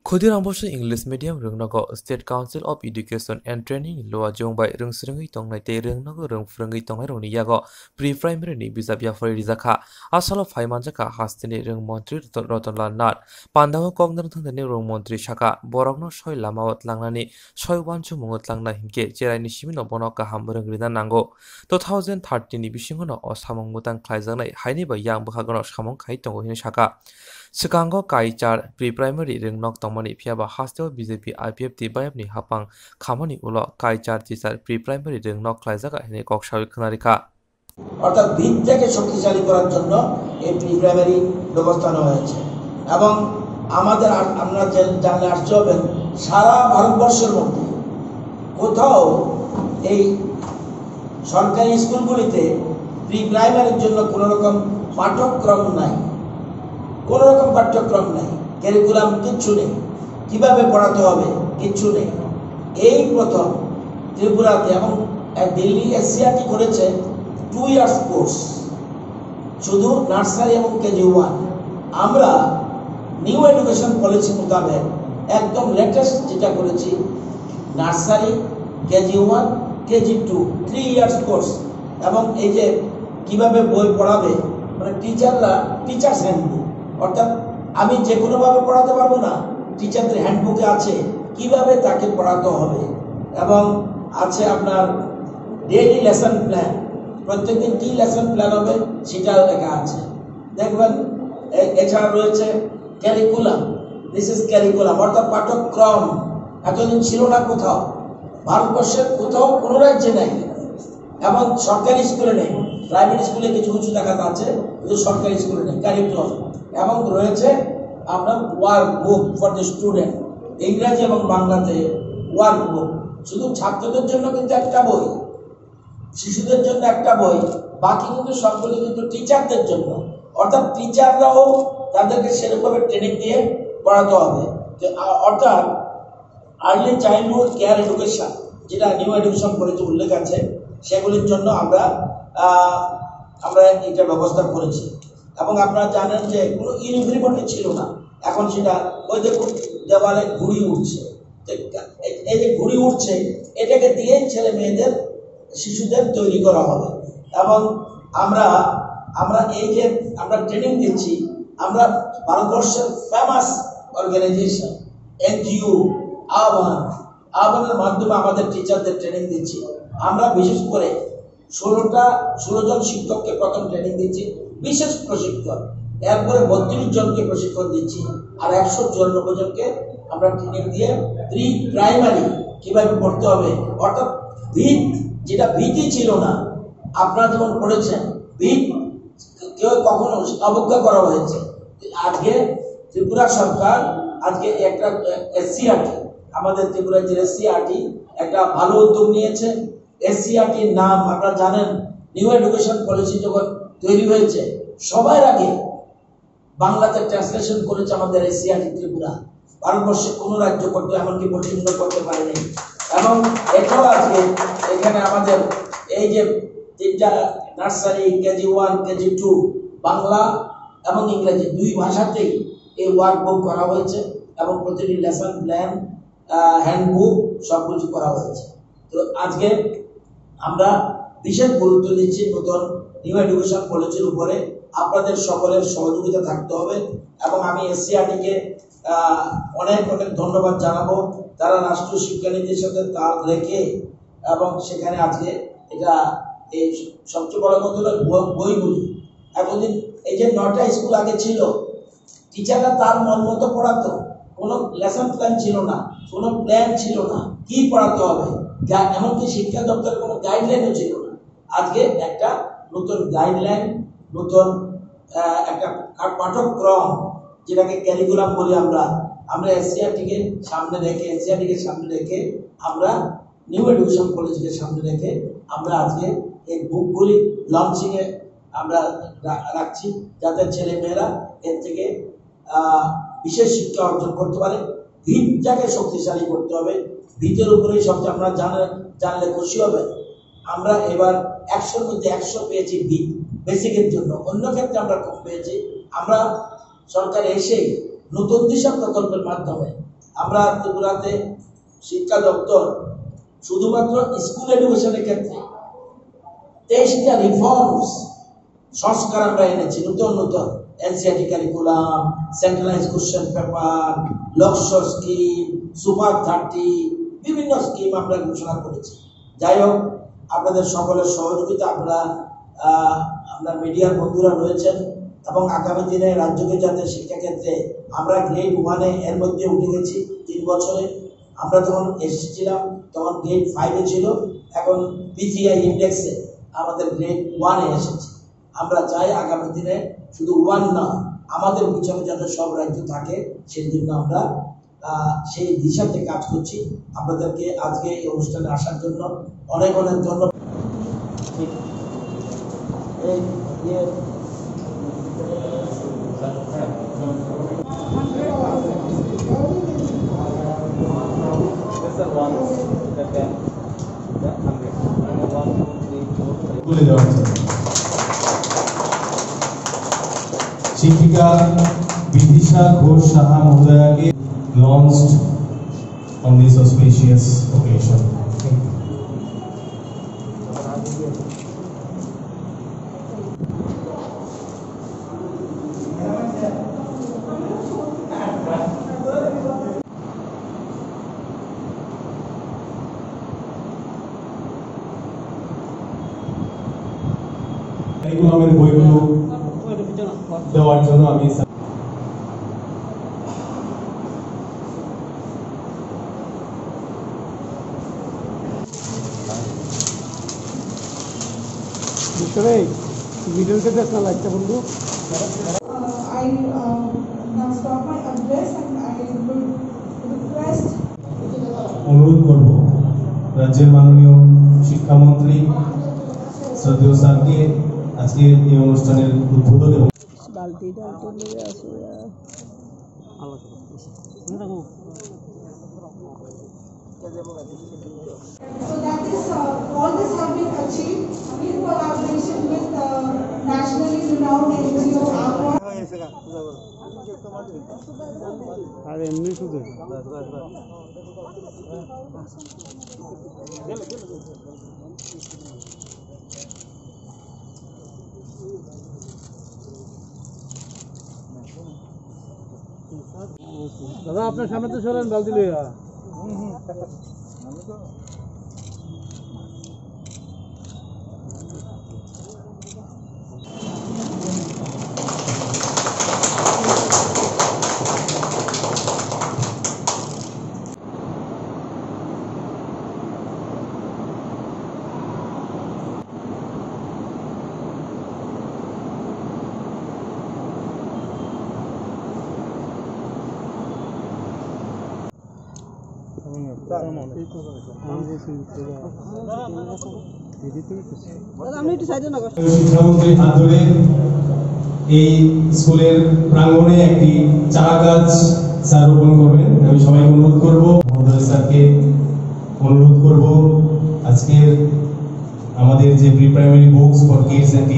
Khudirang bosu English medium rungnago State Council of Education and Training loa jongbai rungsrungi tongnai te rungnago rungfrungi tongnai rongni yago pre-primary ni bizabya fori rizakha asalo phaimanjaka hastini rung montri Rotonlal Nath pandago kongnar thangni rung montri shaka borokno soi lamawat langnani soi wanchu mungot langna himke cheraini simino bonoka hamburung rina nango 2013 ni bisingono osamong mutang khlaijaknai haini ba yang bukhagono samong khai tongo hino shaka Sikango Kaichar pre-primary ringnok tongmani phiaba hostel BJP IPF TBF ni hapang khamani ulo Kaichar teacher pre-primary ringnok khlaijaka hine kokshawil khnarika অর্থাৎ ভিতটাকে শক্তিশালী করার জন্য এই pre-primary ব্যবস্থা নেওয়া হয়েছে এবং আমাদের আমরা জানলে আশ্চর্য হবেন সারা ভারতবর্ষের মধ্যে কোথাও এই সরকারি স্কুলগুলিতে প্রি-প্রাইমারির জন্য কোনো রকম পাঠ্যক্রম নাই কোনো রকম পাঠ্যক্রম নাই ক্যারিকুলাম কিচ্ছু নেই কিভাবে পড়াতে হবে কিচ্ছু নেই এই প্রথম ত্রিপুরাতে এবং দিল্লি এসসিআরটি করেছে 2 ইয়ার্স কোর্স শুধু নার্সারি এবং কেজি 1 আমরা নিউ এডুকেশন পলিসি মোতাবেক একদম লেটেস্ট যেটা করেছি nursery KG 1 KG 2 3 years course এবং এই যে কিভাবে বই পড়াবে মানে টিচাররা টিচার্স হ্যান্ডবুক অর্থাৎ আমি যে কোনোভাবে পড়াতে পারবো না টিচারদের হ্যান্ডবুকে আছে কিভাবে তাকে পড়াতে হবে এবং আছে আপনার ডেইলি লেসন প্ল্যান প্রত্যেকদিন কি লেসন প্ল্যান হবে সেটাও লেখা আছে দেখবেন এছাড়া রয়েছে ক্যারিকুলাম দিস ইজ ক্যারিকুলাম অর্থাৎ পাঠ্যক্রম এতদিন ছিল না কোথাও ভারতবর্ষের কোথাও কোনো রাজ্যে নেই এবং সরকারি স্কুলে নেই প্রাইভেট স্কুলে কিছু কিছু দেখাতে আছে কিন্তু সরকারি স্কুলে নেই কারিকুলাম এবং রয়েছে আপনার work book for the student ইংরেজি এবং বাংলাতে ওয়ার্ক বুক শুধু ছাত্রদের জন্য কিন্তু একটা বই শিশুদের জন্য একটা বই বাকি কিন্তু সবগুলো কিন্তু টিচারদের জন্য অর্থাৎ টিচাররাও তাদেরকে সেরকমভাবে ট্রেনিং দিয়ে পড়াতে হবে অর্থাৎ আর্লি চাইল্ডহুড কেয়ার এডুকেশন যেটা নিউ এডুকেশন পলিসিতে উল্লেখ আছে সেগুলির জন্য আমরা এটা ব্যবস্থা করেছি এবং আপনারা জানেন যে কোনো ইউনিফর্মিটি ছিল না এখন সেটা ওই দেখুন দেওয়ালে ঘুড়ি উঠছে এই যে ঘুড়ি উঠছে এটাকে দিয়ে ছেলে মেয়েদের শিশুদের তৈরি করা হবে এবং আমরা এই যে আমরা ট্রেনিং দিচ্ছি আমরা ভারতবর্ষের ফেমাস অর্গানাইজেশন এনজিও আহ্বানের মাধ্যমে আমাদের টিচারদের ট্রেনিং দিচ্ছি আমরা বিশেষ করে 16 জন শিক্ষককে প্রথম ট্রেনিং দিচ্ছি বিশেষ প্রশিক্ষণ এরপরে 32 জনকে প্রশিক্ষণ দিচ্ছি আর 194 জনকে আমরা ট্রেনিং দিয়ে প্রি প্রাইমারি কিভাবে পড়তে হবে অর্থাৎ ভিত যেটা ভীতি ছিল না আপনারা যেমন পড়েছেন ভিত কেউ কখনো অবজ্ঞা করা হয়েছে আজকে ত্রিপুরা সরকার আজকে একটা এসসিআরটি আমাদের ত্রিপুরা যে এসসিআরটি একটা ভালো উদ্যোগ নিয়েছে এসসিআরটির নাম আপনারা জানেন নিউ এডুকেশন পলিসি যখন তৈরি হয়েছে সবার আগে বাংলাতে ট্রান্সলেশন করেছে আমাদের এসসিআরটি ত্রিপুরা ভারতবর্ষে কোনো রাজ্য করতে এমনকি পশ্চিমবঙ্গ করতে পারেনি এবং এটাও আজকে এখানে আমাদের এই যে তিনটা নার্সারি কেজি 1 কেজি 2 বাংলা এবং ইংরেজি দুই ভাষাতেই এই ওয়ার্কবুক করা হয়েছে এবং প্রতিটি লেসন প্ল্যান হ্যান্ডবুক সব কিছু করা হয়েছে তো আজকে আমরা বিশেষ গুরুত্ব দিচ্ছি নতুন নিউ এডুকেশন পলিসির উপরে আপনাদের সকলের সহযোগিতা থাকতে হবে এবং আমি এসসিআরটিকে অনেক ধন্যবাদ জানাবো তারা রাষ্ট্রীয় শিক্ষানীতির সাথে তাল রেখে এবং সেখানে আজকে এটা এই সবচেয়ে বড় কথা হলো বইগুলি এতদিন এই যে 9টা স্কুল আগে ছিল টিচাররা তার মন মতো পড়াতো কোনো লেসন প্ল্যান ছিল না কোনো প্ল্যান ছিল না কি পড়াতে হবে এমনকি শিক্ষা দপ্তরের কোনো গাইডলাইনও ছিল না আজকে একটা নতুন গাইডলাইন নতুন একটা পাঠ্যক্রম যেটাকে ক্যারিকুলাম বলি আমরা এসসিআরটিকে সামনে রেখে আমরা নিউ এডুকেশন পলিসিকে সামনে রেখে আমরা আজকে এই বুকগুলি লঞ্চিংয়ে আমরা রাখছি যাতে ছেলে মেয়েরা এর থেকে বিশেষ শিক্ষা অর্জন করতে পারে ভিতটাকে শক্তিশালী করতে হবে ভিতের উপরেই সবচেয়ে আপনারা জানলে খুশি হবে আমরা এবার 100-র মধ্যে 100 পেয়েছি ভিত বেসিকের জন্য অন্য ক্ষেত্রে আমরা কম পেয়েছি আমরা সরকার এসে নতুন দিশা প্রকল্পের মাধ্যমে আমরা ত্রিপুরাতে শিক্ষা দপ্তর শুধুমাত্র স্কুল এডুকেশনের ক্ষেত্রে 23টা রিফর্মস সংস্কার আমরা এনেছি, নতুন নতুন NCERT curriculum, centralise question paper, লক্ষ্য স্কিম, সুপার 30, বিভিন্ন স্কিম আমরা ঘোষণা করেছি। যাই হোক, আপনাদের সকলের সহযোগিতা, আপনার মিডিয়ার বন্ধুরা রয়েছেন এবং আগামী দিনে রাজ্যকে যাতে শিক্ষাক্ষেত্রে আমরা গ্রেড 1-এ এর মধ্যে উঠে গেছি 3 বছরে। আমরা যখন এসেছিলাম তখন গ্রেড 5-এ ছিল, এখন পিজিআই ইন্ডেক্সে আমাদের গ্রেড 1-এ এসেছে। আমরা চাই আগামী দিনে শুধু 1 না, আমাদের পিছনে যাতে সব রাজ্য থাকে, সেই জন্য আমরা সেই দিশাতে কাজ করছি। আপনাদেরকে আজকে এই অনুষ্ঠানে আসার জন্য অনেক অনেক ধন্যবাদ। शिक्षिका विदिशा घोष साहा महोदया के launched on this auspicious occasion. কারিকুলামের বইগুলো দেওয়ার জন্য আমি অনুরোধ করব রাজ্যের মাননীয় শিক্ষামন্ত্রী শ্রদ্ধেয় স্যারকে আজকে এই অনুষ্ঠানের উদ্বোধন এবং So that is all this have been achieved in collaboration with the nationally renowned NGO AQUA. দাদা আপনার সামনে তো চলেন বালতি লইয়া শিক্ষামন্ত্রীর হাত ধরে এই স্কুলের প্রাঙ্গণে একটি চারা গাছ স্যার রোপণ করবেন। আমি সবাইকে অনুরোধ করব, মহোদয় স্যারকে অনুরোধ করব আজকের আমাদের যে pre primary books for kids and